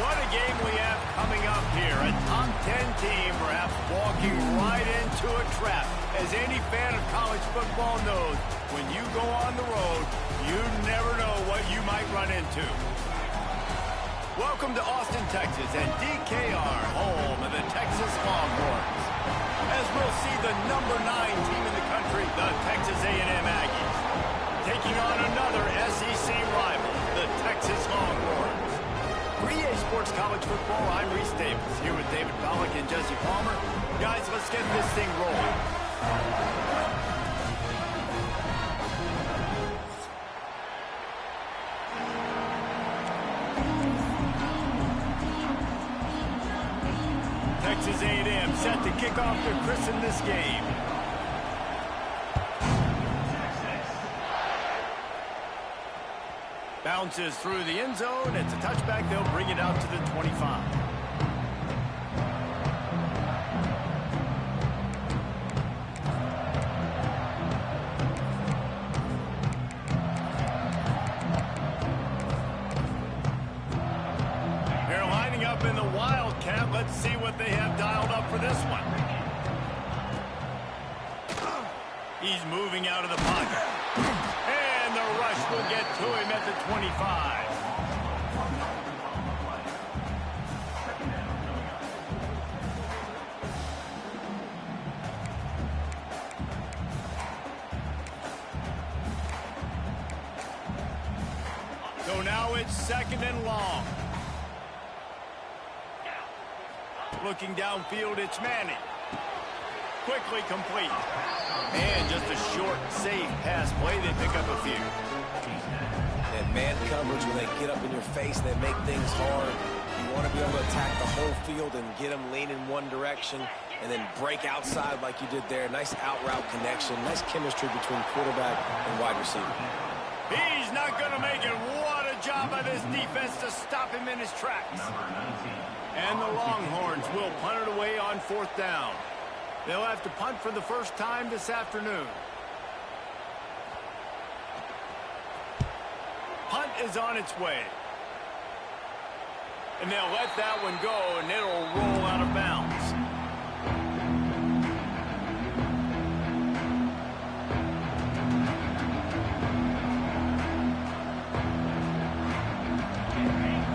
What a game we have coming up here. A top 10 team perhaps walking right into a trap. As any fan of college football knows, when you go on the road, you never know what you might run into. Welcome to Austin, Texas, and DKR, home of the Texas Longhorns. As we'll see the number 9 team in the country, the Texas A&M Aggies, taking on another SEC rival, the Texas Longhorns. For EA Sports College Football, I'm Reese Davis, here with David Pollack and Jesse Palmer. Guys, let's get this thing rolling. Texas A&M set to kick off to christen this game. Bounces through the end zone. It's a touchback. They'll bring it out to the 25. They're lining up in the Wildcat. Let's see what they have dialed up for this one. He's moving out of the pocket. And the rush will get to him at the 25. So now it's 2nd and long. Looking downfield, it's Manning. Quickly complete. And just a short, safe pass play. They pick up a few. And man coverage, when they get up in your face, they make things hard. You want to be able to attack the whole field and get them leaning one direction and then break outside like you did there. Nice out-route connection. Nice chemistry between quarterback and wide receiver. He's not going to make it. What a job by this defense to stop him in his tracks. And the Longhorns will punt it away on 4th down. They'll have to punt for the first time this afternoon. Punt is on its way. And they'll let that one go, and it'll roll out of bounds.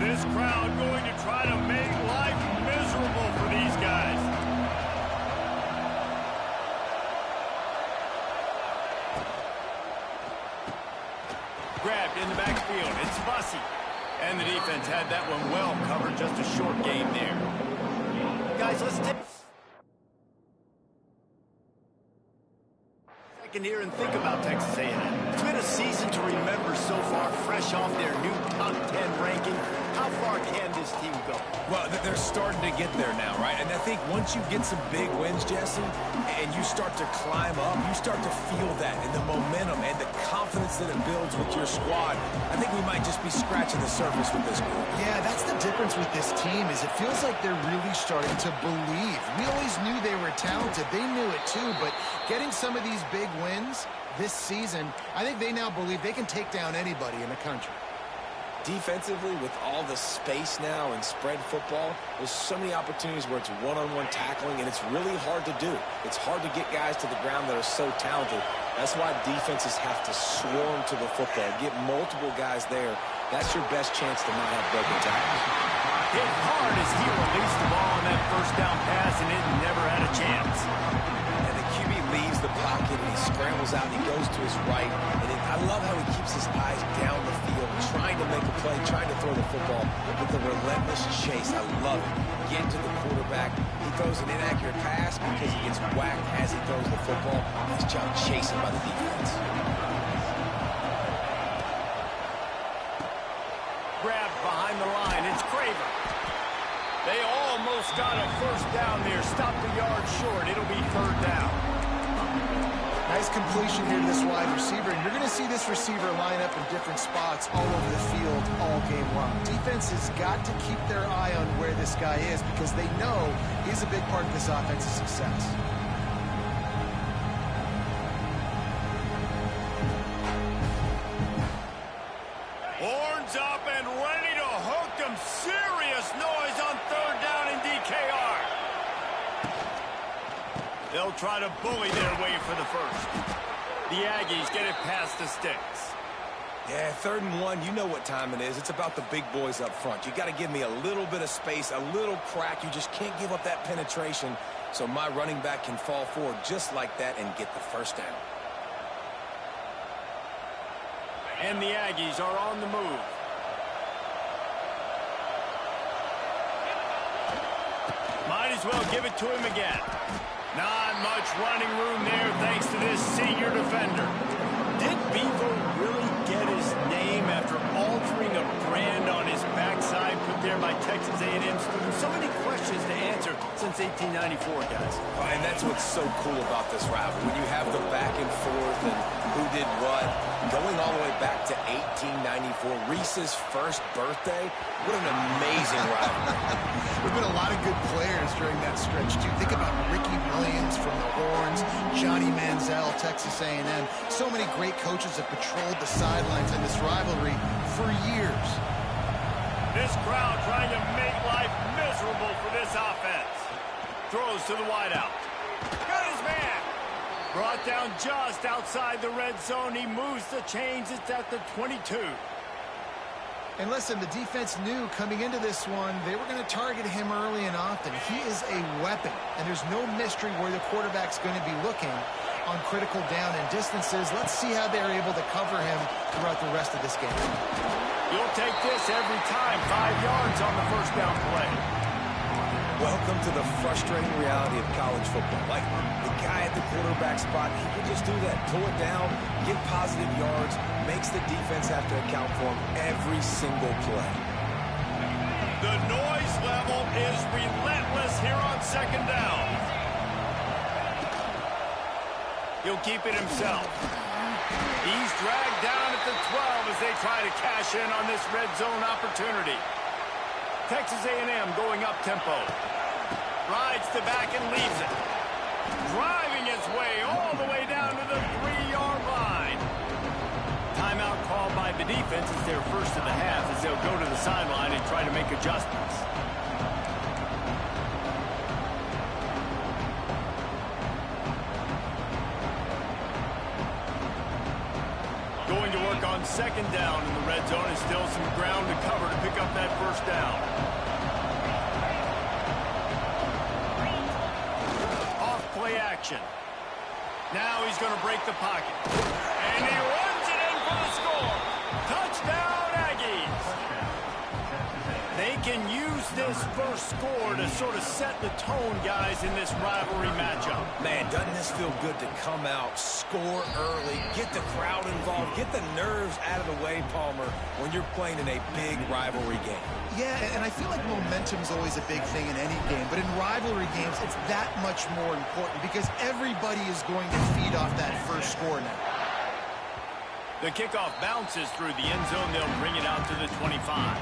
This crowd going to try to make life miserable for these guys. Grabbed in the backfield. It's Bussey. And the defense had that one well covered. Just a short game there. Guys, let's take a second here and think about Texas A&M. It's been a season to remember so far, fresh off their new top 10 ranking. How far can this team go? Well, they're starting to get there now, right? And I think once you get some big wins, Jesse, and you start to climb up, you start to feel that and the momentum and the confidence that it builds with your squad. I think we might just be scratching the surface with this group. Yeah, that's the difference with this team is it feels like they're really starting to believe. We always knew they were talented. They knew it too, but getting some of these big wins this season, I think they now believe they can take down anybody in the country. Defensively, with all the space now and spread football, there's so many opportunities where it's one-on-one tackling, and it's really hard to do. It's hard to get guys to the ground that are so talented. That's why defenses have to swarm to the football, get multiple guys there. That's your best chance to not have broken tackles. Hit hard as he released the ball on that first down pass, and it never had a chance. And the QB leaves the pocket, and he scrambles out, and he goes to his right. And I love how he keeps his eyes down the field, trying to make a play, trying to throw the football with a relentless chase. I love it. Get to the quarterback. He throws an inaccurate pass because he gets whacked as he throws the football. Nice job chasing by the defense. Grabbed behind the line. It's Craver. They almost got a first down there. Stopped a yard short. It'll be 3rd down. Nice completion here to this wide receiver, and you're going to see this receiver line up in different spots all over the field all game long. Defense has got to keep their eye on where this guy is because they know he's a big part of this offense's success. Horns up and ready to hook them serious. serious noise on third down in DKR. They'll try to bully their way for the first. The Aggies get it past the sticks. Yeah, 3rd and 1, you know what time it is. It's about the big boys up front. You got to give me a little bit of space, a little crack. You just can't give up that penetration so my running back can fall forward just like that and get the first down. And the Aggies are on the move. Might as well give it to him again. Not much running room there thanks to this senior defender. Did Bevo really get his name after altering a brand on his backside put there by Texas A&M students? So many questions to answer since 1894, guys. And that's what's so cool about this rivalry. When you have the back and forth and who did what, going all the way back to 1894, Reese's first birthday. What an amazing rivalry. There have been a lot of good players during that stretch, too. Think about Ricky Williams from the Horns, Johnny Manziel, Texas A&M. So many great coaches have patrolled the sidelines in this rivalry for years. This crowd trying to make life miserable for this offense. Throws to the wideout. Got his man. Brought down just outside the red zone. He moves the chains. It's at the 22. And listen, the defense knew coming into this one, they were going to target him early and often. He is a weapon, and there's no mystery where the quarterback's going to be looking on critical down and distances. Let's see how they're able to cover him throughout the rest of this game. You'll take this every time. 5 yards on the first down play. Welcome to the frustrating reality of college football. Like, the guy at the quarterback spot, he can just do that. Pull it down, get positive yards, makes the defense have to account for him every single play. The noise level is relentless here on 2nd down. He'll keep it himself. He's dragged down at the 12 as they try to cash in on this red zone opportunity. Texas A&M going up tempo. Rides to back and leaves it. Driving his way all the way down to the 3-yard line. Timeout called by the defense is their first of the half as they'll go to the sideline and try to make adjustments. Going to work on 2nd down in the red zone and still some ground to cover to pick up that first down. Off play action. Now he's going to break the pocket. And he runs it in for the score. Touchdown, Aggies. They can use this first score to sort of set the tone, guys, in this rivalry matchup. Man, doesn't this feel good to come out, score early, get the crowd involved, get the nerves out of the way, Palmer, when you're playing in a big rivalry game. Yeah, and I feel like momentum's always a big thing in any game, but in rivalry games, it's that much more important because everybody is going to feed off that first score now. The kickoff bounces through the end zone. They'll bring it out to the 25.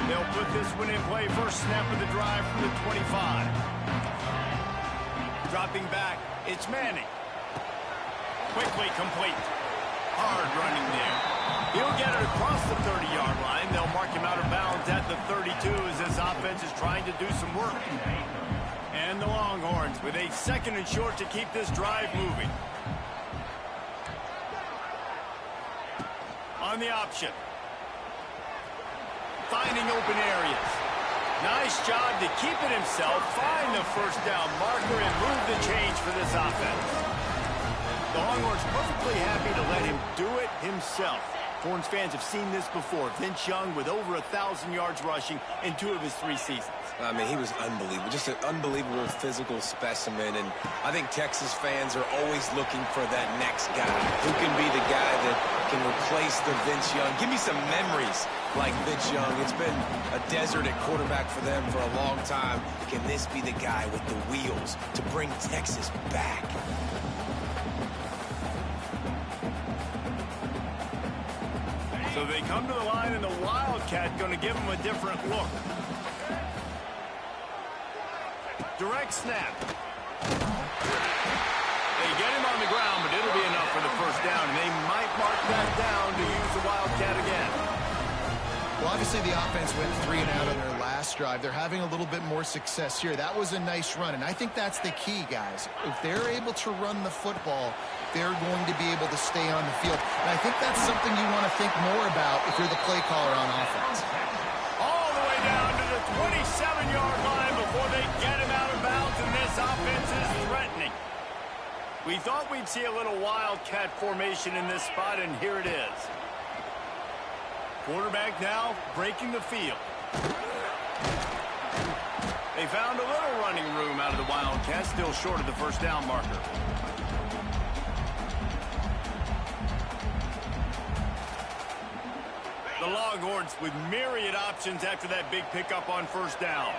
They'll put this one in play. First snap of the drive from the 25. Dropping back, it's Manning. Quickly complete. Hard running there. He'll get it across the 30-yard line. They'll mark him out of bounds at the 32 as this offense is trying to do some work. And the Longhorns with a 2nd and short to keep this drive moving. On the option. Finding open areas. Nice job to keep it himself, find the first down marker, and move the change for this offense. The Longhorns perfectly happy to let him do it himself. Horns fans have seen this before. Vince Young with over 1,000 yards rushing in 2 of his 3 seasons. I mean, he was unbelievable. Just an unbelievable physical specimen. And I think Texas fans are always looking for that next guy. Who can be the guy that can replace the Vince Young? Give me some memories like Vince Young. It's been a desert at quarterback for them for a long time. Can this be the guy with the wheels to bring Texas back? So they come to the line, and the Wildcat going to give them a different look. Direct snap. They get him on the ground, but it'll be enough for the first down, and they might mark that down to use the Wildcat again. Well, obviously the offense went 3 and out on their last drive. They're having a little bit more success here. That was a nice run, and I think that's the key, guys. If they're able to run the football, they're going to be able to stay on the field. And I think that's something you want to think more about if you're the play caller on offense. All the way down to the 27-yard line before they get him out of bounds, and this offense is threatening. We thought we'd see a little Wildcat formation in this spot, and here it is. Quarterback now breaking the field. They found a little running room out of the Wildcats, still short of the first down marker. The Longhorns with myriad options after that big pickup on first down.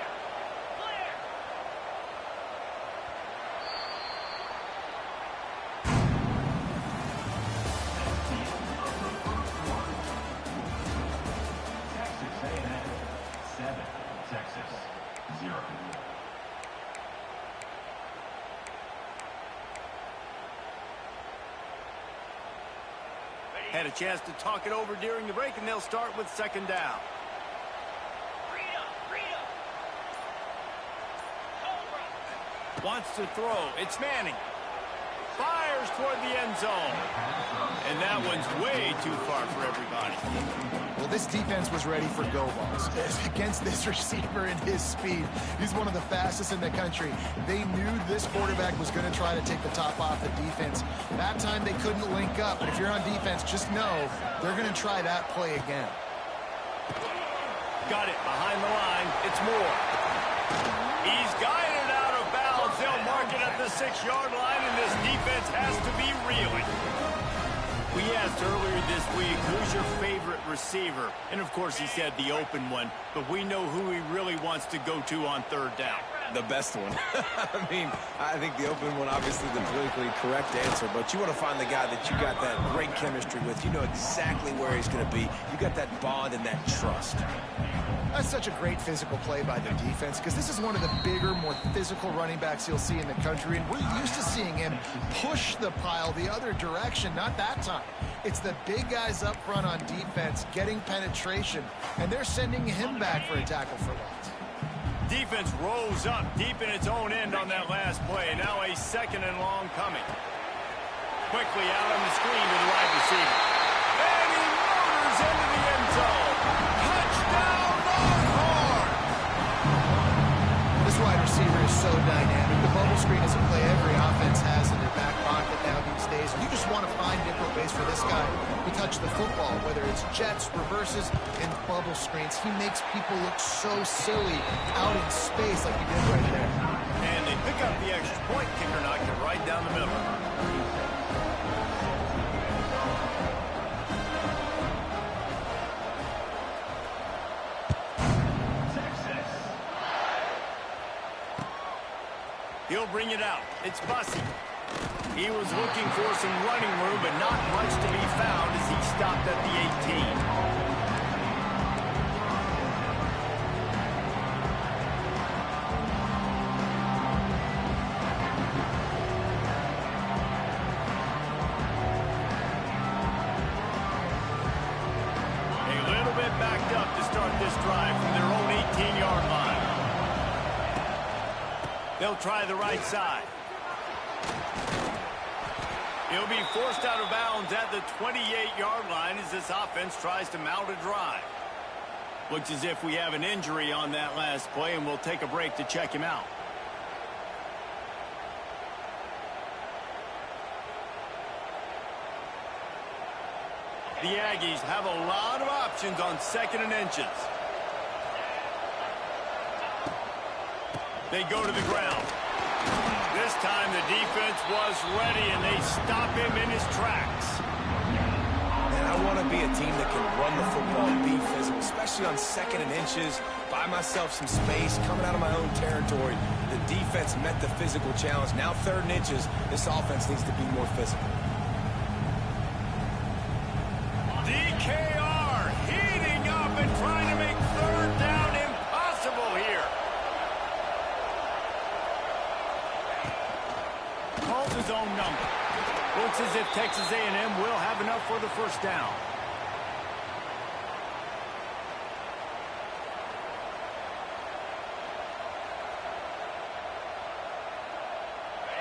Texas, 0. Had a chance to talk it over during the break, and they'll start with second down. Wants to throw. It's Manning. Fires toward the end zone. And that one's way too far for everybody. Well, this defense was ready for go balls against this receiver and his speed. He's one of the fastest in the country. They knew this quarterback was going to try to take the top off the defense. That time they couldn't link up, but if you're on defense, just know they're going to try that play again. Got it behind the line. It's Moore. He's guided out of bounds. They'll mark it at the 6-yard line, and this defense has to be reeling. We asked earlier this week, who's your favorite receiver? And, of course, he said the open one. But we know who he really wants to go to on third down. The best one. I mean, I think the open one, obviously the politically correct answer, but you want to find the guy that you got that great chemistry with. You know exactly where he's going to be. You got that bond and that trust. That's such a great physical play by the defense because this is one of the bigger, more physical running backs you'll see in the country, and we're used to seeing him push the pile the other direction. Not that time. It's the big guys up front on defense getting penetration, and they're sending him back for a tackle for loss. Defense rose up deep in its own end on that last play. Now a second and long coming. Quickly out on the screen to the wide receiver. And he motors into the end zone. Touchdown, Longhorns! This wide receiver is so dynamic. The bubble screen is a play every offense has in their back pocket now these days. You just want to find different ways for this guy to touch the football, whether it's jets, reverses, and bubble screens. He makes people look so silly out in space like he did right there. And they pick up the extra point. Kicker knocked it right down the middle. He'll bring it out. It's Bussey. He was looking for some running room, but not much to be found as he stopped at the 18. A little bit backed up to start this drive from their own 18-yard line. They'll try the right side. He'll be forced out of bounds at the 28-yard line as this offense tries to mount a drive. Looks as if we have an injury on that last play, and we'll take a break to check him out. The Aggies have a lot of options on second and inches. They go to the ground. This time the defense was ready, and they stop him in his tracks. And I want to be a team that can run the football and be physical, especially on second and inches, buy myself some space, coming out of my own territory. The defense met the physical challenge. Now third and inches, this offense needs to be more physical. DKR heating up and trying to make third down impossible here. Calls his zone number. Looks as if Texas A&M will have enough for the first down.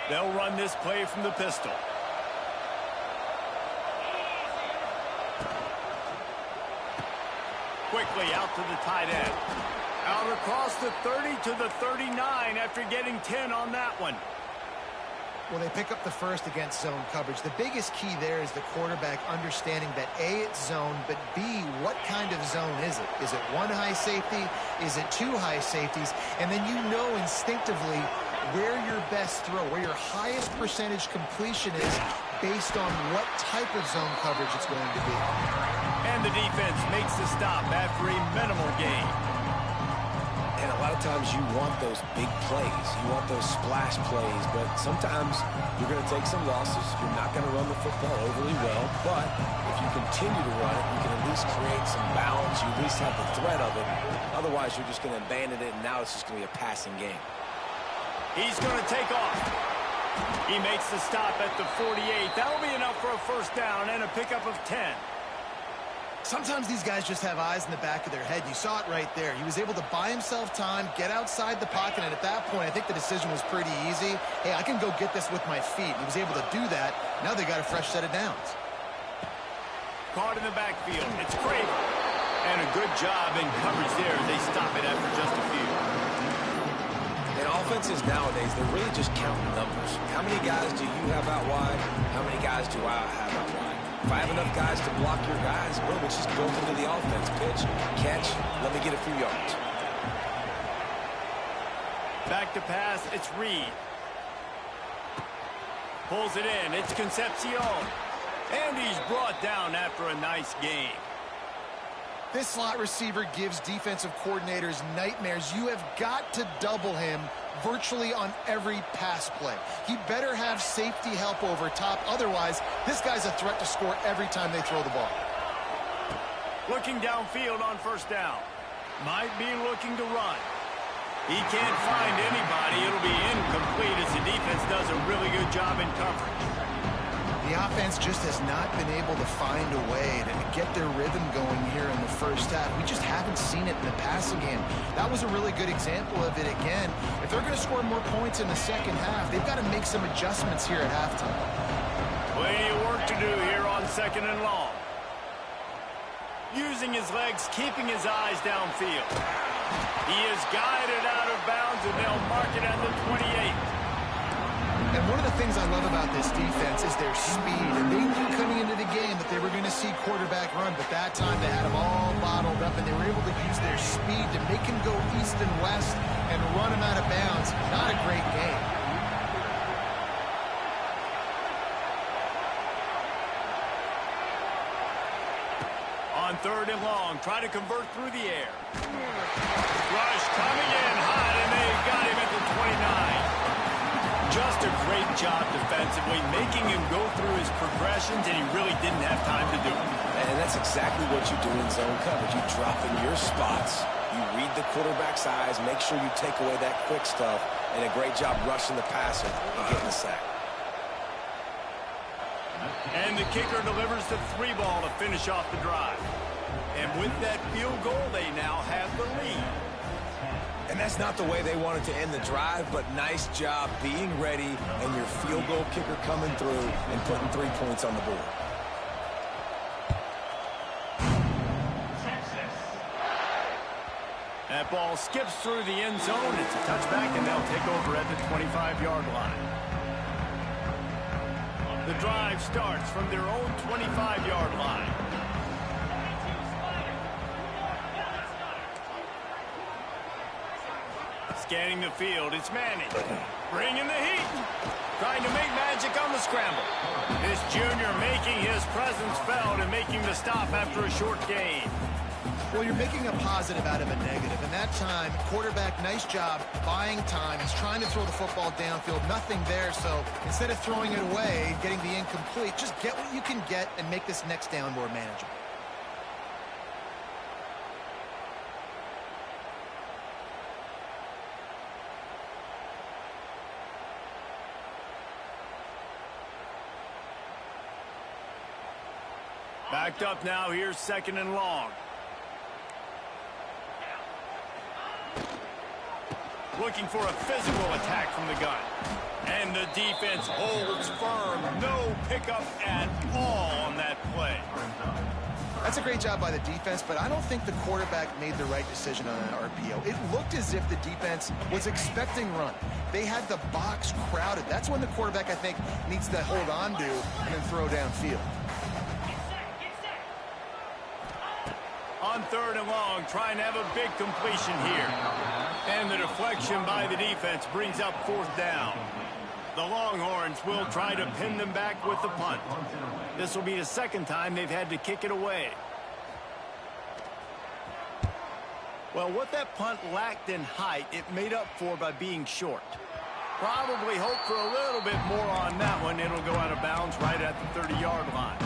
They'll run this play from the pistol. Quickly out to the tight end. Out across the 30 to the 39 after getting 10 on that one. Well, they pick up the first against zone coverage. The biggest key there is the quarterback understanding that A, it's zone, but B, what kind of zone is it? Is it one high safety? Is it two high safeties? And then you know instinctively where your best throw, where your highest percentage completion is based on what type of zone coverage it's going to be. And the defense makes the stop after a minimal gain. And a lot of times you want those big plays. You want those splash plays, but sometimes you're going to take some losses. You're not going to run the football overly well, but if you continue to run it, you can at least create some balance. You at least have the threat of it. Otherwise, you're just going to abandon it, and now it's just going to be a passing game. He's going to take off. He makes the stop at the 48. That'll be enough for a first down and a pickup of 10. Sometimes these guys just have eyes in the back of their head. You saw it right there. He was able to buy himself time, get outside the pocket, and at that point, I think the decision was pretty easy. Hey, I can go get this with my feet. He was able to do that. Now they got a fresh set of downs. Caught in the backfield. It's Craver. And a good job in coverage there. They stop it after just a few. And offenses nowadays, they're really just counting numbers. How many guys do you have out wide? How many guys do I have out wide? If I have enough guys to block your guys, boom, it's just built into the offense. Pitch, catch, let me get a few yards. Back to pass, it's Reed. Pulls it in, it's Concepcion. And he's brought down after a nice game. This slot receiver gives defensive coordinators nightmares. You have got to double him virtually on every pass play. He better have safety help over top. Otherwise, this guy's a threat to score every time they throw the ball. Looking downfield on first down. Might be looking to run. He can't find anybody. It'll be incomplete as the defense does a really good job in coverage. The offense just has not been able to find a way to get their rhythm going here in the first half. We just haven't seen it in the passing game. That was a really good example of it again. If they're going to score more points in the second half, they've got to make some adjustments here at halftime. Plenty of work to do here on second and long. Using his legs, keeping his eyes downfield. He is guided out of bounds, and they'll mark it at the 28. And one of the things I love about this defense is their speed. And they knew coming into the game that they were going to see quarterback run, but that time they had them all bottled up, and they were able to use their speed to make him go east and west and run him out of bounds. Not a great game. On third and long, try to convert through the air. Rush coming in hot, and they've got him at the 29. Just a great job defensively, making him go through his progressions, and he really didn't have time to do it. And that's exactly what you do in zone coverage. You drop in your spots, you read the quarterback's eyes, make sure you take away that quick stuff, and a great job rushing the passer and getting the sack. And the kicker delivers the 3 ball to finish off the drive. And with that field goal, they now have the lead. And that's not the way they wanted to end the drive, but nice job being ready and your field goal kicker coming through and putting 3 points on the board. That ball skips through the end zone. It's a touchback, and they'll take over at the 25-yard line. The drive starts from their own 25-yard line. Scanning the field, it's Manning. Bringing the heat. Trying to make magic on the scramble. This junior making his presence felt and making the stop after a short gain. Well, you're making a positive out of a negative. And that time, quarterback, nice job buying time. He's trying to throw the football downfield. Nothing there. So instead of throwing it away, getting the incomplete, just get what you can get and make this next down more manageable. Backed up now. Here's 2nd and long. Looking for a physical attack from the gun. And the defense holds firm. No pickup at all on that play. That's a great job by the defense, but I don't think the quarterback made the right decision on an RPO. It looked as if the defense was expecting run. They had the box crowded. That's when the quarterback, I think, needs to hold on to and then throw downfield. On 3rd and long, trying to have a big completion here. And the deflection by the defense brings up 4th down. The Longhorns will try to pin them back with the punt. This will be the 2nd time they've had to kick it away. Well, what that punt lacked in height, it made up for by being short. Probably hope for a little bit more on that one. It'll go out of bounds right at the 30-yard line.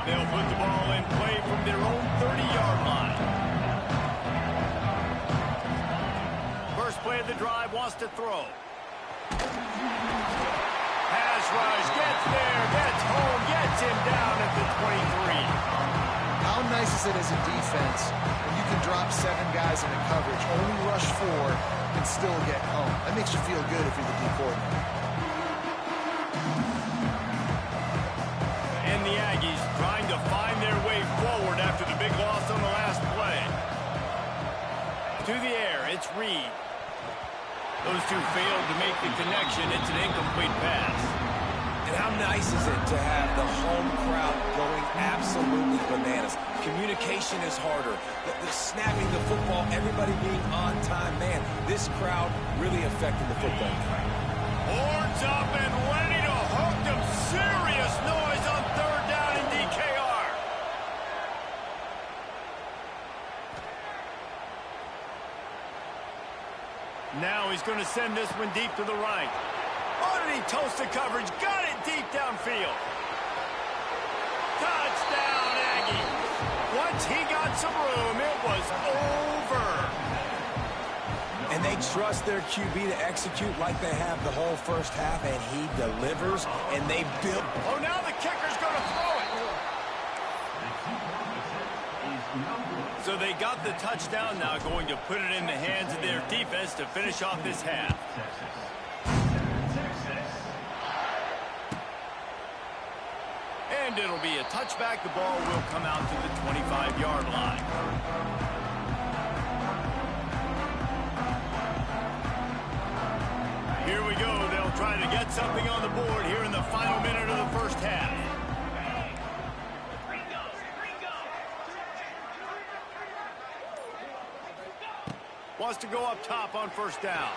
They'll put the ball in play from their own 30-yard line. First play of the drive, wants to throw. Pass rush, gets there, gets home, gets him down at the 23. How nice is it as a defense when you can drop 7 guys into coverage, only rush 4, and still get home? That makes you feel good if you're the D coordinator. And the Aggies trying to find their way forward after the big loss on the last play. To the air, it's Reed. Those two failed to make the connection. It's an incomplete pass. And how nice is it to have the home crowd going absolutely bananas? Communication is harder. The snapping the football, everybody being on time. Man, this crowd really affected the football game. Horns up and ready to hook them. Serious noise on 3rd down in DKR. Now he's going to send this one deep to the right. Oh, did he toast the coverage? Got it deep downfield. Touchdown, Aggies. Once he got some room, it was over. And they trust their QB to execute like they have the whole first half, and he delivers, and they build. Oh, now the kicker's going to throw it. So they got the touchdown, now going to put it in the hands of their defense to finish off this half. And it'll be a touchback. The ball will come out to the 25-yard line. Here we go. They'll try to get something on the board here in the final minute of the first half. Wants to go up top on 1st down.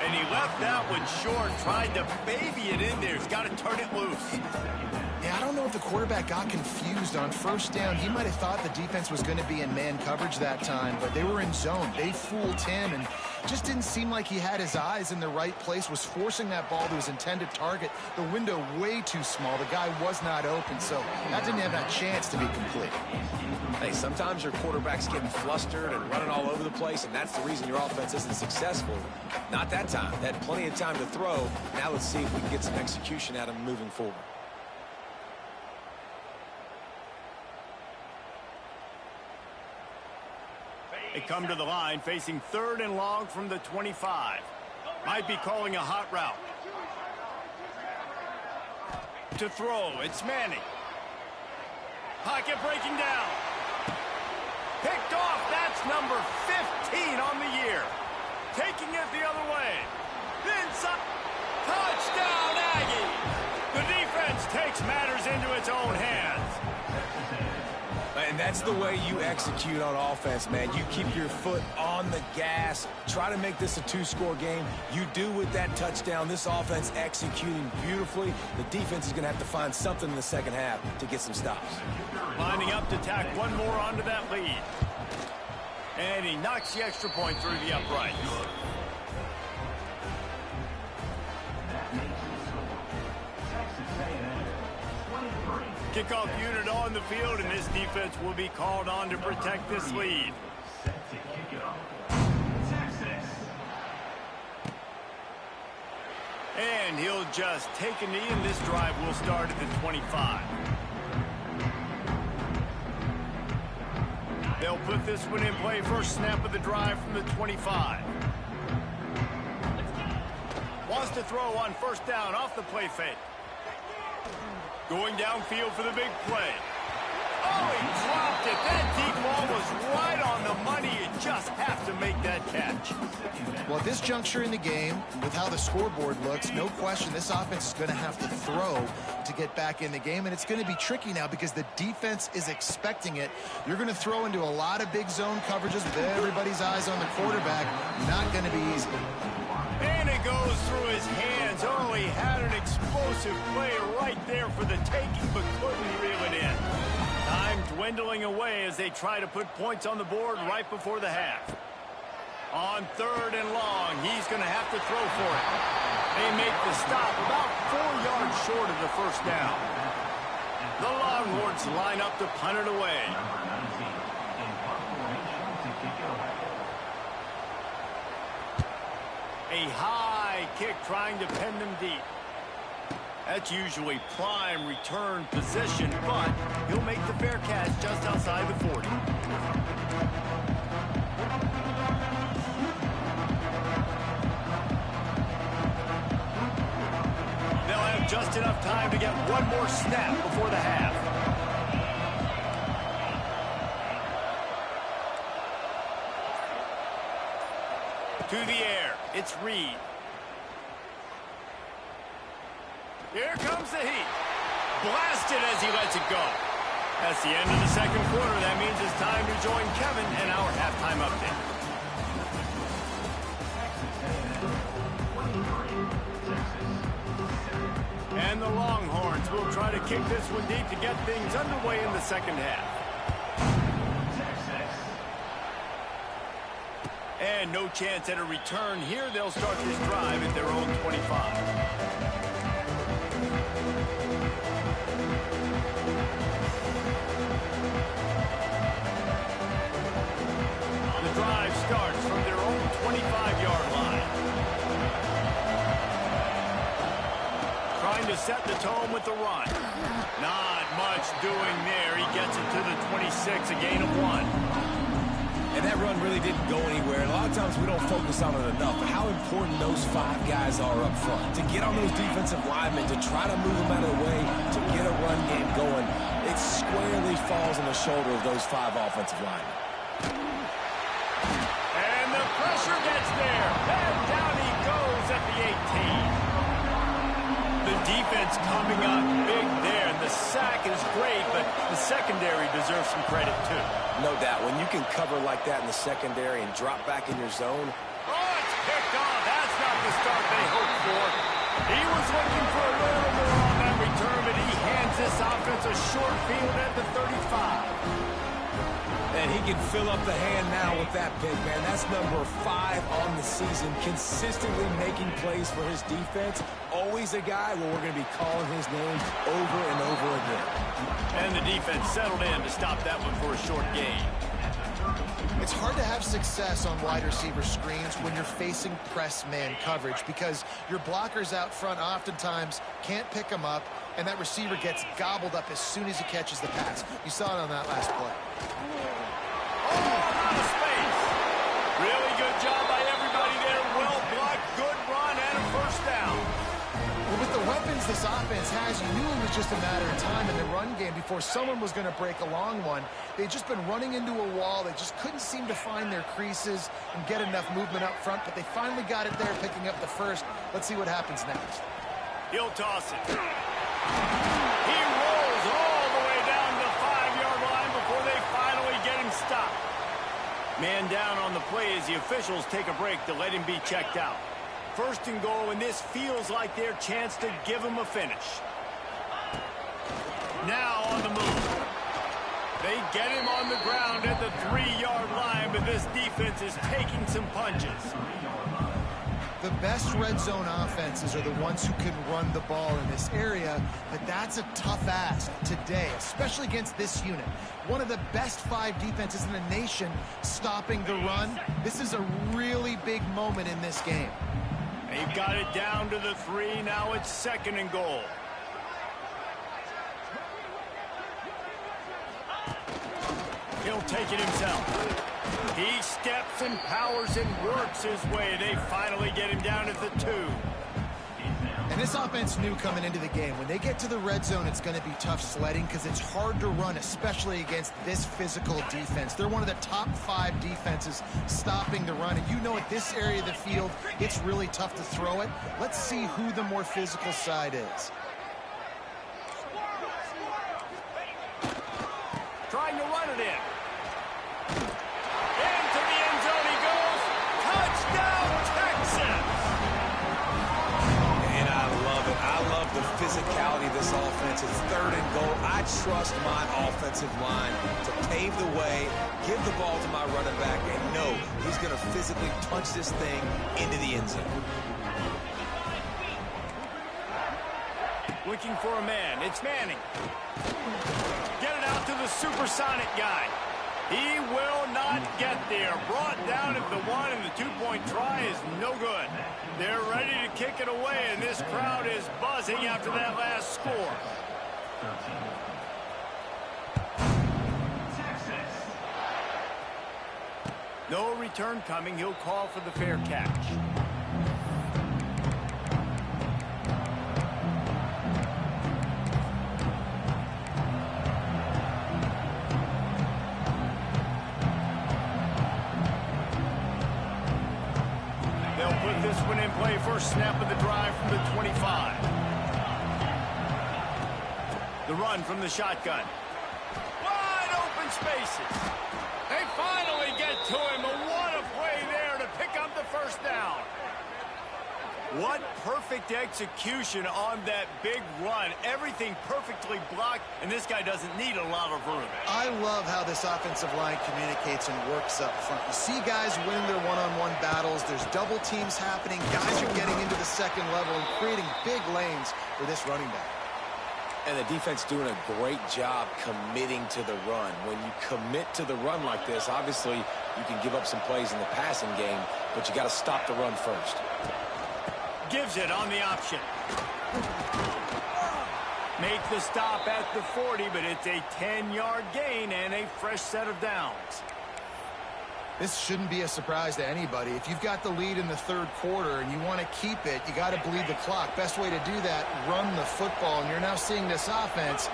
And he left that one short, tried to baby it in there. He's got to turn it loose. Yeah, I don't know if the quarterback got confused on 1st down. He might have thought the defense was going to be in man coverage that time, but they were in zone. They fooled him, and just didn't seem like he had his eyes in the right place, was forcing that ball to his intended target. The window way too small. The guy was not open, so that didn't have that chance to be complete. Hey, sometimes your quarterback's getting flustered and running all over the place, and that's the reason your offense isn't successful. Not that time. They had plenty of time to throw. Now let's see if we can get some execution out of him moving forward. They come to the line facing 3rd and long from the 25. Might be calling a hot route. To throw, it's Manning. Pocket breaking down. Picked off, that's number 15 on the year. Taking it the other way. Inside. Touchdown, Aggies. The defense takes matters into its own hands. And that's the way you execute on offense, man. You keep your foot on the gas. Try to make this a 2-score game. You do with that touchdown. This offense executing beautifully. The defense is going to have to find something in the second half to get some stops. Lining up to tack one more onto that lead. And he knocks the extra point through the uprights. Kickoff unit on the field, and this defense will be called on to protect this lead. And he'll just take a knee, and this drive will start at the 25. They'll put this one in play. First snap of the drive from the 25. Wants to throw on first down off the play fake. Going downfield for the big play. Oh, he dropped it. That deep ball was right on the money. You just have to make that catch. Well, at this juncture in the game, with how the scoreboard looks, no question this offense is going to have to throw to get back in the game, and it's going to be tricky now because the defense is expecting it. You're going to throw into a lot of big zone coverages with everybody's eyes on the quarterback. Not going to be easy. And it goes through his hands. Oh, he had an explosive play right there for the taking, but couldn't reel it in. Time dwindling away as they try to put points on the board right before the half. On 3rd and long, he's going to have to throw for it. They make the stop about 4 yards short of the first down. The Longhorns line up to punt it away. A high kick trying to pin them deep. That's usually prime return position, but he'll make the fair catch just outside the 40. They'll have just enough time to get one more snap before the half. To the air, it's Reed. Here comes the heat. Blasted as he lets it go. That's the end of the second quarter. That means it's time to join Kevin and our halftime update. And the Longhorns will try to kick this one deep to get things underway in the second half. And no chance at a return here. They'll start this drive at their own 25. The drive starts from their own 25-yard line. Trying to set the tone with the run. Not much doing there. He gets it to the 26, a gain of 1. And that run really didn't go anywhere. And a lot of times we don't focus on it enough. But how important those 5 guys are up front. To get on those defensive linemen, to try to move them out of the way, to get a run game going, it squarely falls on the shoulder of those 5 offensive linemen. And the pressure gets there. And down he goes at the 18. The defense coming up big there. And the sack is great, but the secondary deserves some credit too. No doubt. When you can cover like that in the secondary and drop back in your zone. Oh, it's picked off. That's not the start they hoped for. He was looking for a little more on that return, but he hands this offense a short field at the 35. And he can fill up the hand now with that pick, man. That's number 5 on the season, consistently making plays for his defense. Always a guy where we're going to be calling his name over and over again. And the defense settled in to stop that one for a short gain. It's hard to have success on wide receiver screens when you're facing press man coverage because your blockers out front oftentimes can't pick them up, and that receiver gets gobbled up as soon as he catches the pass. You saw it on that last play. Oh, out of space. Really good job by everybody there. Well blocked, good run, and a first down. Well, with the weapons this offense has, you knew it was just a matter of time in the run game before someone was going to break a long one. They'd just been running into a wall. They just couldn't seem to find their creases and get enough movement up front, but they finally got it there, picking up the first. Let's see what happens next. He'll toss it. He rolls all the way down to the 5-yard line before they finally get him stopped. Man down on the play as the officials take a break to let him be checked out. First and goal, and this feels like their chance to give him a finish. Now on the move. They get him on the ground at the 3-yard line, but this defense is taking some punches. The best red zone offenses are the ones who can run the ball in this area, but that's a tough ask today, especially against this unit. One of the best 5 defenses in the nation stopping the run. This is a really big moment in this game. They've got it down to the 3. Now it's 2nd and goal. He'll take it himself. He steps and powers and works his way. They finally get him down at the 2. And this offense knew coming into the game, when they get to the red zone, it's going to be tough sledding because it's hard to run, especially against this physical defense. They're one of the top 5 defenses stopping the run. And you know at this area of the field, it's really tough to throw it. Let's see who the more physical side is. Trying to run it in. Into the end zone he goes. Touchdown, Texas! And I love it. I love the physicality of this offense. It's 3rd and goal. I trust my offensive line to pave the way, give the ball to my running back, and know he's going to physically punch this thing into the end zone. Looking for a man. It's Manning. Get it out to the supersonic guy. He will not get there. Brought down at the 1, and the 2-point try is no good. They're ready to kick it away, and this crowd is buzzing after that last score. Texas. No return coming. He'll call for the fair catch. This one in play, first snap of the drive from the 25. The run from the shotgun. Wide open spaces. They finally get to him. What a play there to pick up the first down. What perfect execution on that big run. Everything perfectly blocked, and this guy doesn't need a lot of room. I love how this offensive line communicates and works up front. You see guys winning their one-on-one battles. There's double teams happening. Guys are getting into the 2nd level and creating big lanes for this running back. And the defense doing a great job committing to the run. When you commit to the run like this, obviously you can give up some plays in the passing game, but you got to stop the run first. Gives it on the option. Make the stop at the 40, but it's a 10-yard gain and a fresh set of downs. This shouldn't be a surprise to anybody. If you've got the lead in the 3rd quarter and you want to keep it, you got to bleed the clock. Best way to do that, run the football. And you're now seeing this offense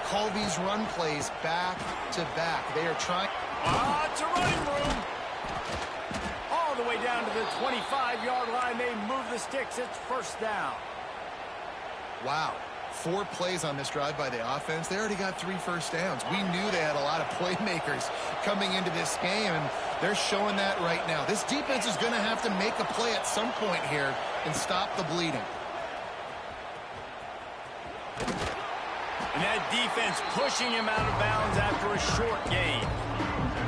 call these run plays back to back. They are trying. It's a running room. All the way down to the 25-yard line. They move the sticks. It's first down. Wow. 4 plays on this drive by the offense. They already got 3 first downs. We knew they had a lot of playmakers coming into this game, and they're showing that right now. This defense is going to have to make a play at some point here and stop the bleeding. And that defense pushing him out of bounds after a short gain.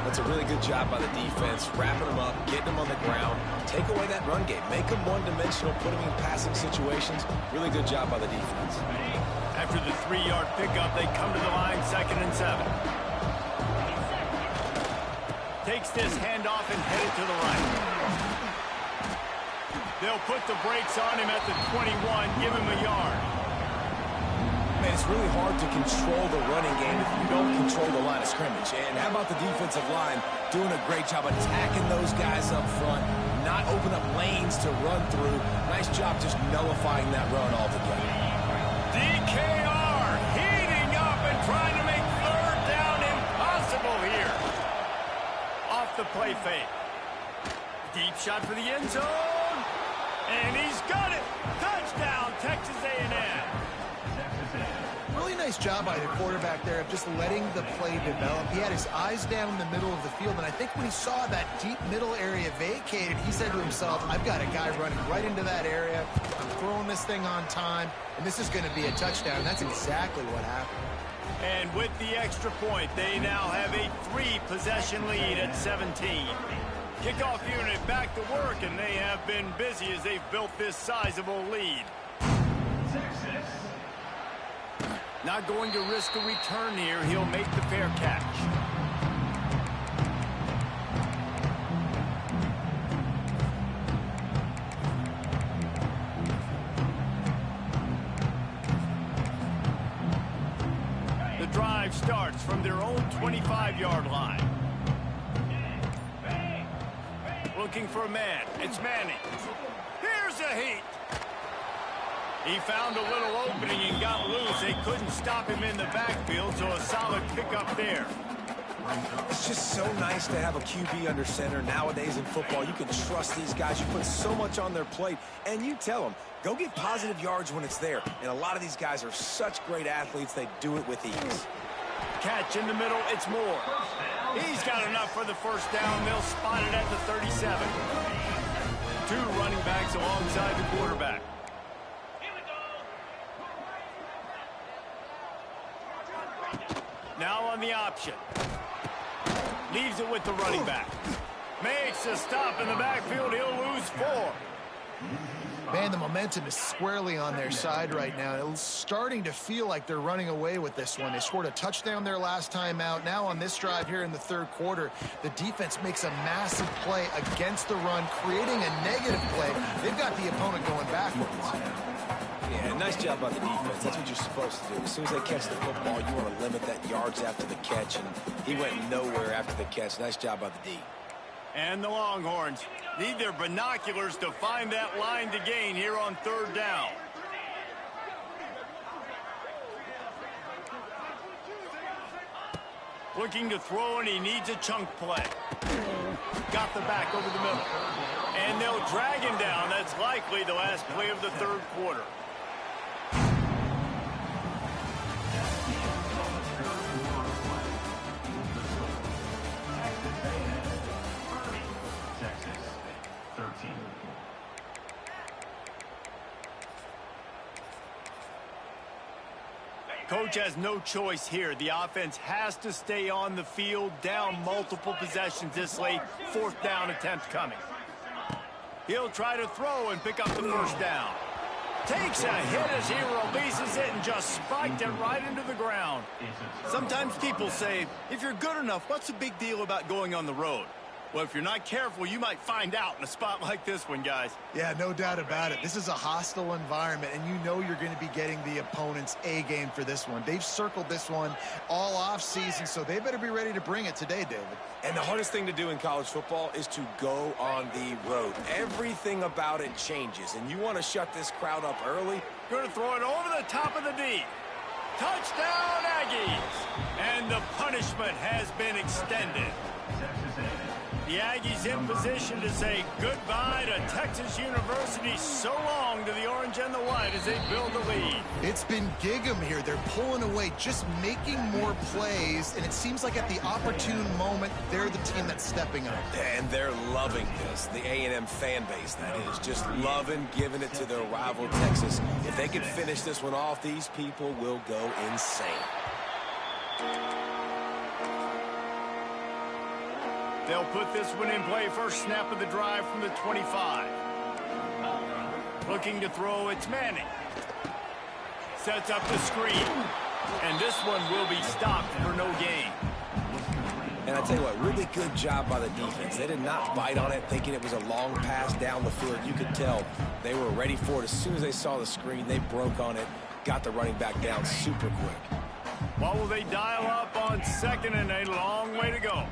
That's a really good job by the defense, wrapping them up, getting them on the ground, take away that run game, make them one-dimensional, put them in passing situations. Really good job by the defense. After the 3-yard pickup, they come to the line, 2nd and 7. Takes this handoff and headed to the right. They'll put the brakes on him at the 21, give him a yard. Man, it's really hard to control the running game if you don't control the line of scrimmage. And how about the defensive line doing a great job attacking those guys up front, not open up lanes to run through. Nice job just nullifying that run altogether. DKR heating up and trying to make 3rd down impossible here. Off the play fake. Deep shot for the end zone. And he's got it. Touchdown, Texas A&M. Really nice job by the quarterback there of just letting the play develop. He had his eyes down in the middle of the field, and I think when he saw that deep middle area vacated, he said to himself, I've got a guy running right into that area. I'm throwing this thing on time, and this is going to be a touchdown. That's exactly what happened. And with the extra point, they now have a 3-possession lead at 17. Kickoff unit back to work, and they have been busy as they've built this sizable lead. Texas. Not going to risk a return here. He'll make the fair catch. drive starts from their own 25-yard line. Looking for a man. It's Manning. Here's a heat. He found a little opening and got loose. They couldn't stop him in the backfield, so a solid pickup there. It's just so nice to have a QB under center. Nowadays in football, you can trust these guys. You put so much on their plate, and you tell them, go get positive yards when it's there. And a lot of these guys are such great athletes, they do it with ease. Catch in the middle, it's Moore. He's got enough for the first down. They'll spot it at the 37. Two running backs alongside the quarterback. Now on the option. Leaves it with the running back. Makes a stop in the backfield. He'll lose 4. Man, the momentum is squarely on their side right now. It's starting to feel like they're running away with this one. They scored a touchdown their last time out. Now on this drive here in the third quarter, the defense makes a massive play against the run, creating a negative play. They've got the opponent going backwards. Yeah, nice job by the defense. That's what you're supposed to do. As soon as they catch the football, you want to limit that yards after the catch, and he went nowhere after the catch. Nice job by the D. And the Longhorns need their binoculars to find that line to gain here on third down. Looking to throw, and he needs a chunk play. Got the back over the middle. And they'll drag him down. That's likely the last play of the third quarter. Texas, 13. Coach has no choice here. The offense has to stay on the field, down multiple possessions this late. Fourth down attempt coming. He'll try to throw and pick up the first down. Takes a hit as he releases it and just spiked it right into the ground. Sometimes people say, if you're good enough, what's the big deal about going on the road? Well, if you're not careful, you might find out in a spot like this one, guys. Yeah, no doubt about it. This is a hostile environment, and you know you're going to be getting the opponent's A-game for this one. They've circled this one all off-season, so they better be ready to bring it today, David. And the hardest thing to do in college football is to go on the road. Everything about it changes, and you want to shut this crowd up early. Going to throw it over the top of the D. Touchdown, Aggies! And the punishment has been extended. The Aggies in position to say goodbye to Texas University. So long to the orange and the white as they build the lead. It's been gig-em here. They're pulling away, just making more plays, and it seems like at the opportune moment, they're the team that's stepping up. And they're loving this. The A&M fan base, that is. Just loving giving it to their rival, Texas. If they can finish this one off, these people will go insane. They'll put this one in play. First snap of the drive from the 25. Looking to throw, it's Manning. Sets up the screen. And this one will be stopped for no gain. And I tell you what, really good job by the defense. They did not bite on it thinking it was a long pass down the field. You could tell they were ready for it. As soon as they saw the screen, they broke on it, got the running back down super quick. What will they dial up on second and a long way to go?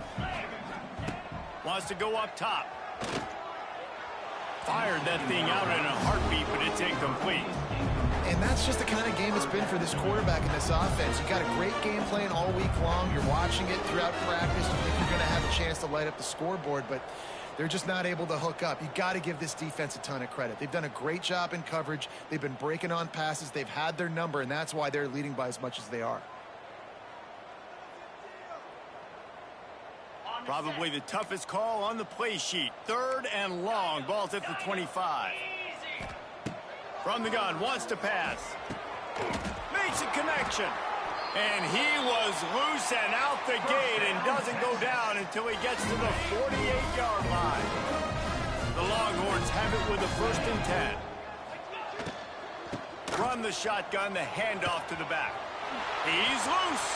Wants to go up top. Fired that thing out in a heartbeat, but it's incomplete. And that's just the kind of game it's been for this quarterback in this offense. You got a great game plan all week long. You're watching it throughout practice. You think you're going to have a chance to light up the scoreboard, but they're just not able to hook up. You got to give this defense a ton of credit. They've done a great job in coverage. They've been breaking on passes. They've had their number, and that's why they're leading by as much as they are. Probably the toughest call on the play sheet. Third and long. Ball's at the 25. From the gun, wants to pass. Makes a connection. And he was loose and out the gate and doesn't go down until he gets to the 48-yard line. The Longhorns have it with a 1st and 10. Run the shotgun, the handoff to the back. He's loose.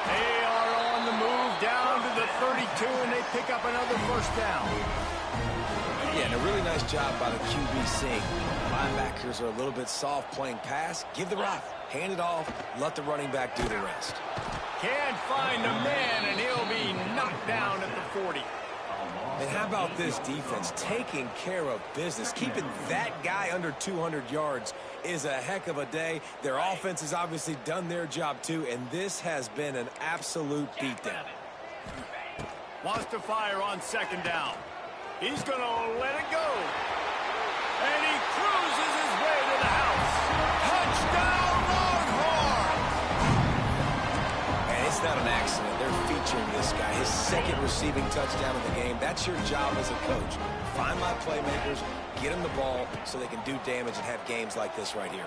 They are on the move down to the 32, and they pick up another 1st down. Yeah, and a really nice job by the QB seeing linebackers are a little bit soft playing pass. Give the rock, hand it off, let the running back do the rest. Can't find a man, and he'll be knocked down at the 40. And how about this defense taking care of business? Keeping that guy under 200 yards is a heck of a day. Their offense has obviously done their job too, and this has been an absolute beatdown. Wants to fire on second down. He's going to let it go. And he cruises his way to the house. Touchdown, Longhorns! And it's not an accident. They're featuring this guy. His second receiving touchdown of the game. That's your job as a coach. Find my playmakers, get them the ball so they can do damage and have games like this right here.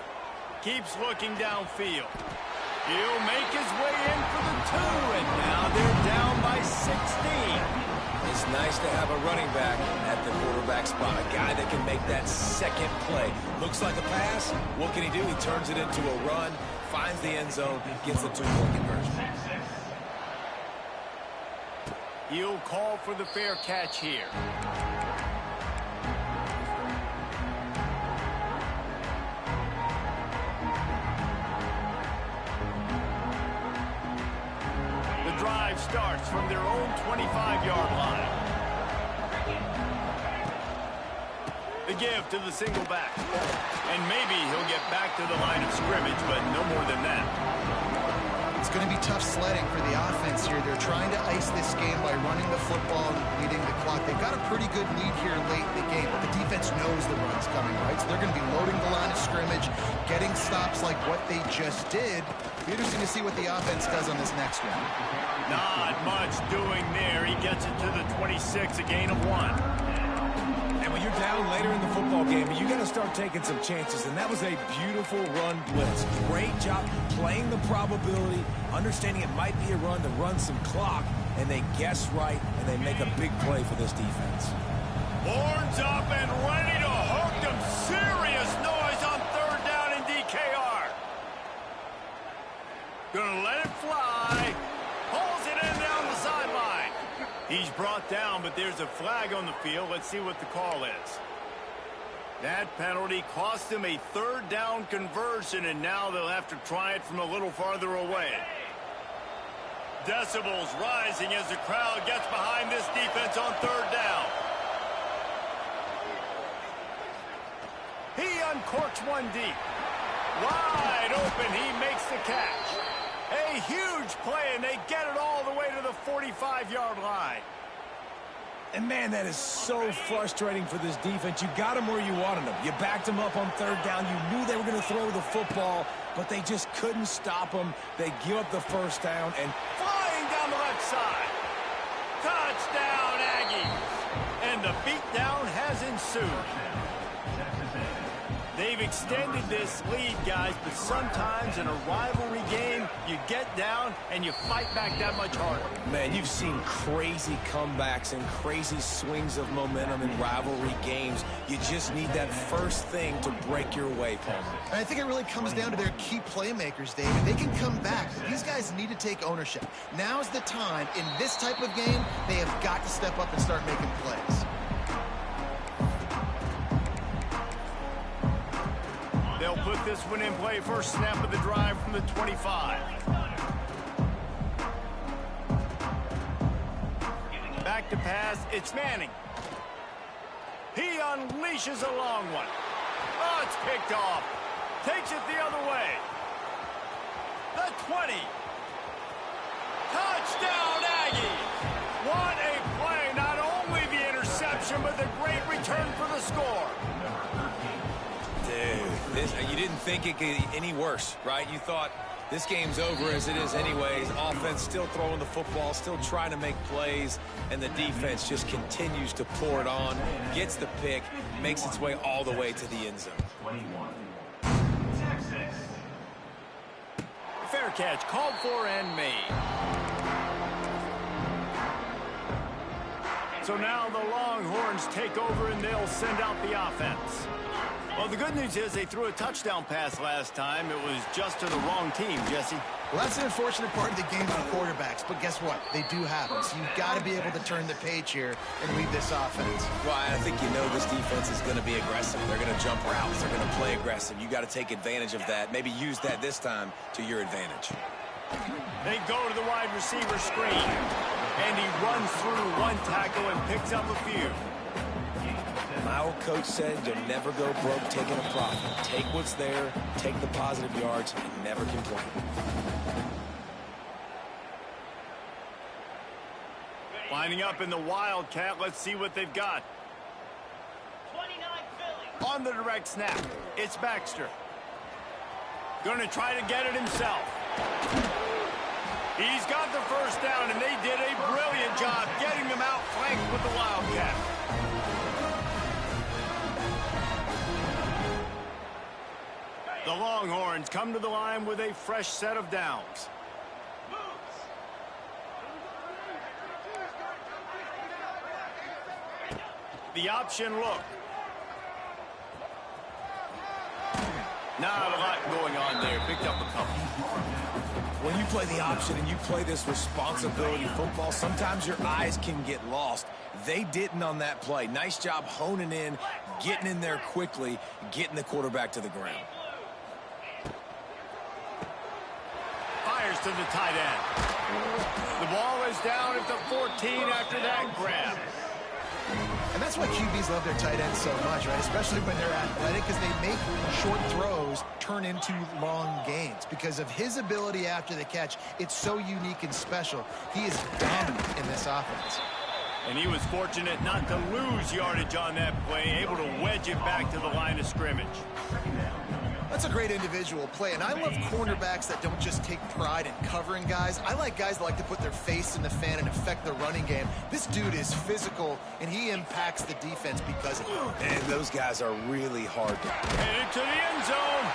Keeps looking downfield. He'll make his way in for the 2, and now they're down by 16. It's nice to have a running back at the quarterback spot, a guy that can make that second play. Looks like a pass. What can he do? He turns it into a run, finds the end zone, gets the 2-point conversion. He'll call for the fair catch here. Drive starts from their own 25-yard line. The give to the single back. And maybe he'll get back to the line of scrimmage, but no more than that. It's going to be tough sledding for the offense here. They're trying to ice this game by running the football and leading the clock. They've got a pretty good lead here late in the game, but the defense knows the run's coming, right? So they're going to be loading the line of scrimmage, getting stops like what they just did. Be interesting to see what the offense does on this next one. Not much doing there. He gets it to the 26, a gain of 1. And when you're down later in the football game, you got to start taking some chances. And that was a beautiful run blitz. Great job playing the probability, understanding it might be a run to run some clock, and they guess right, and they make a big play for this defense. Horns up and ready to hook them. Serious noise on third down in DKR. Gonna let it fly. Pulls it in down the sideline. He's brought down, but there's a flag on the field. Let's see what the call is. That penalty cost him a third down conversion, and now they'll have to try it from a little farther away. Decibels rising as the crowd gets behind this defense on third down. He uncorks one deep. Wide open, he makes the catch. A huge play, and they get it all the way to the 45-yard line. And, man, that is so frustrating for this defense. You got them where you wanted them. You backed them up on third down. You knew they were going to throw the football, but they just couldn't stop them. They give up the first down, and flying down the left side. Touchdown, Aggies. And the beatdown has ensued. They've extended this lead, guys, but sometimes in a rivalry game, you get down and you fight back that much harder. Man, you've seen crazy comebacks and crazy swings of momentum in rivalry games. You just need that first thing to break your way, Palmer. And I think it really comes down to their key playmakers, David. They can come back. These guys need to take ownership. Now's the time. In this type of game, they have got to step up and start making plays. They'll put this one in play. First snap of the drive from the 25. Back to pass. It's Manning. He unleashes a long one. Oh, it's picked off. Takes it the other way. The 20. Touchdown, Aggies. What a play. Not only the interception, but the great return for the score. Dude, you didn't think it could get any worse, right? You thought this game's over as it is anyways. Offense still throwing the football, still trying to make plays, and the defense just continues to pour it on, gets the pick, makes its way all the way to the end zone. 21. Texas. Fair catch called for and made. So now the Longhorns take over and they'll send out the offense. Well, the good news is they threw a touchdown pass last time. It was just to the wrong team, Jesse. Well, that's an unfortunate part of the game for quarterbacks, but guess what? They do happen. So you've got to be able to turn the page here and lead this offense. Well, I think you know this defense is going to be aggressive. They're going to jump routes. They're going to play aggressive. You got to take advantage of that. Maybe use that this time to your advantage. They go to the wide receiver screen, and he runs through one tackle and picks up a few. My old coach said you'll never go broke taking a profit. Take what's there, take the positive yards, and never complain. Lining up in the Wildcat, let's see what they've got. 29 Philly. On the direct snap, it's Baxter. Going to try to get it himself. He's got the first down, and they did a brilliant job getting them out flanked with the Wildcat. The Longhorns come to the line with a fresh set of downs. The option look. Not a lot going on there. Picked up a couple. When you play the option and you play this responsibility football, sometimes your eyes can get lost. They didn't on that play. Nice job honing in, getting in there quickly, getting the quarterback to the ground. Fires to the tight end. The ball is down at the 14 after that grab. And that's why QBs love their tight ends so much, right? Especially when they're athletic, because they make short throws turn into long gains. Because of his ability after the catch, it's so unique and special. He is dominant in this offense. And he was fortunate not to lose yardage on that play, able to wedge it back to the line of scrimmage. That's a great individual play, and I love cornerbacks that don't just take pride in covering guys. I like guys that like to put their face in the fan and affect the running game. This dude is physical, and he impacts the defense because of it. And those guys are really hard. Headed to the end zone.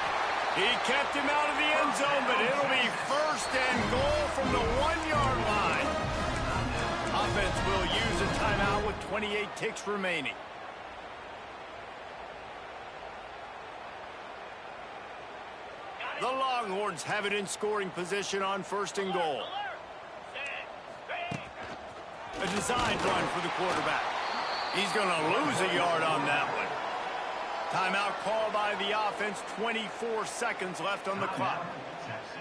He kept him out of the end zone, but it'll be first and goal from the 1-yard line. Offense will use a timeout with 28 ticks remaining. The Longhorns have it in scoring position on first and goal. A designed run for the quarterback. He's going to lose a yard on that one. Timeout called by the offense. 24 seconds left on the clock.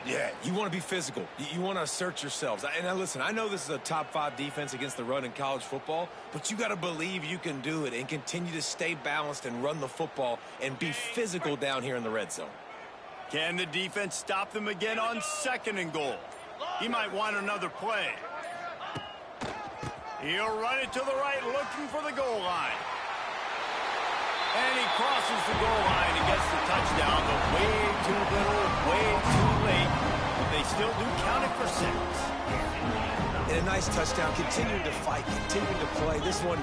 Yeah, you want to be physical. You want to assert yourselves. And now listen, I know this is a top 5 defense against the run in college football, but you got to believe you can do it and continue to stay balanced and run the football and be physical down here in the red zone. Can the defense stop them again on second and goal? He might want another play. He'll run it to the right, looking for the goal line. And he crosses the goal line and gets the touchdown, but way too little, way too late. But they still do count it for 6. And a nice touchdown, continuing to fight, continuing to play. This one,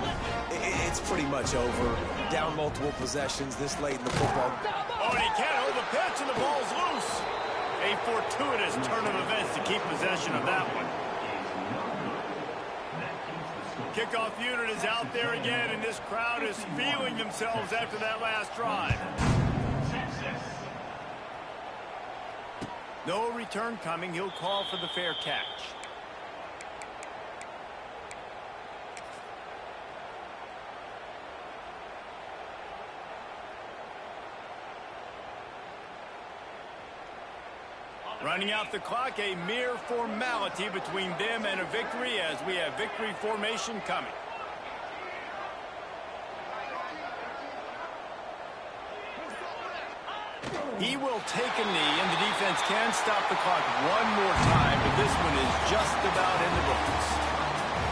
it's pretty much over. Down multiple possessions this late in the football. Oh, and he can't hold the pitch, and the ball's loose. A fortuitous turn of events to keep possession of that one. Kickoff unit is out there again, and this crowd is feeling themselves after that last drive. No return coming. He'll call for the fair catch. Running out the clock, a mere formality between them and a victory as we have victory formation coming. He will take a knee, and the defense can stop the clock one more time, but this one is just about in the books.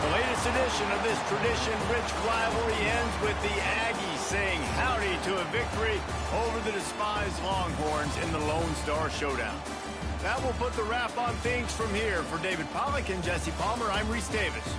The latest edition of this tradition-rich rivalry ends with the Aggies saying howdy to a victory over the despised Longhorns in the Lone Star Showdown. That will put the wrap on things from here. For David Pollack and Jesse Palmer, I'm Reese Davis.